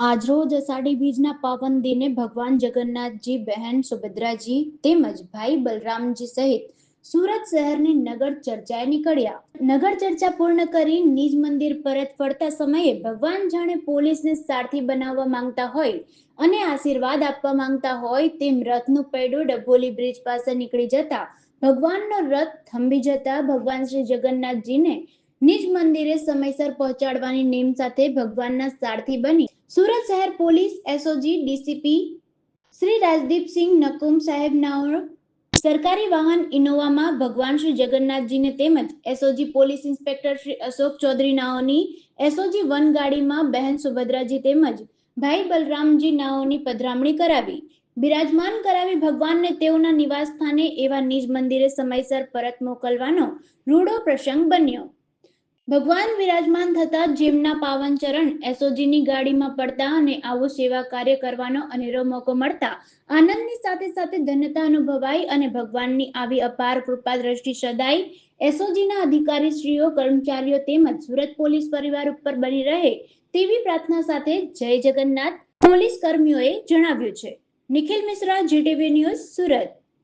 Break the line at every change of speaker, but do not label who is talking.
આજરોજ અષાઢી બીજના પાવન દિને ભગવાન જગન્નાથજી, બહેન સુભદ્રાજી તેમજ ભાઈ બલરામજી સહિત સુરત શહેરની નગર ચર્ચાએ નીકળ્યા। નગર ચર્ચા પૂર્ણ કરી નિજ મંદિર પરત ફરતા સમયે ભગવાન જાણે પોલીસને સારથી બનાવવા માંગતા હોય અને આશીર્વાદ આપવા માંગતા હોય તેમ રથનું પૈડું ડભોલી બ્રિજ પાસે નીકળી જતા ભગવાનનો રથ થંભી જતા ભગવાન શ્રી જગન્નાથજીને નિજ મંદિરે સમયસર પહોંચાડવાની નેમ સાથે ભગવાનના સારથી બની સુરત શહેર police SOG DCP Shri Rajdeepsinh Nakum સાહેબ નાઓ સરકારી વાહન ઇનોવામાં ભગવાન શ્રી જગન્નાથજીને તેમજ SOG police inspector Shri Ashok Chaudhary નાઓની એસઓજી વન ગાડીમાં બહેન સુભદ્રાજી તેમજ ભાઈ બલરામજી નાઓની પધરામણી કરાવી બિરાજમાન કરાવી ભગવાનને તેઓના નિવાસ સ્થાને એવા નિજ મંદિરે સમયસર પરત મોકલવાનો રૂડો પ્રસંગ બન્યો। ભગવાન વિરાજમાન થતા જેમના પાવન ચરણ એસઓજીની ગાડીમાં પડતા અને આવું સેવા કાર્ય કરવાનો અનેરો મોકો મળતા આનંદની સાથે સાથે ધન્યતા અનુભવાઈ અને ભગવાનની આવી અપાર કૃપા દ્રષ્ટિ સદાય એસઓજીના અધિકારીશ્રીઓ, કર્મચારીઓ તેમજ સુરત પોલીસ પરિવાર ઉપર બની રહે તેવી પ્રાર્થના સાથે જય જગન્નાથ પોલીસ કર્મીઓએ જણાવ્યું છે। Nikhil Mishra, GTV news, Surat.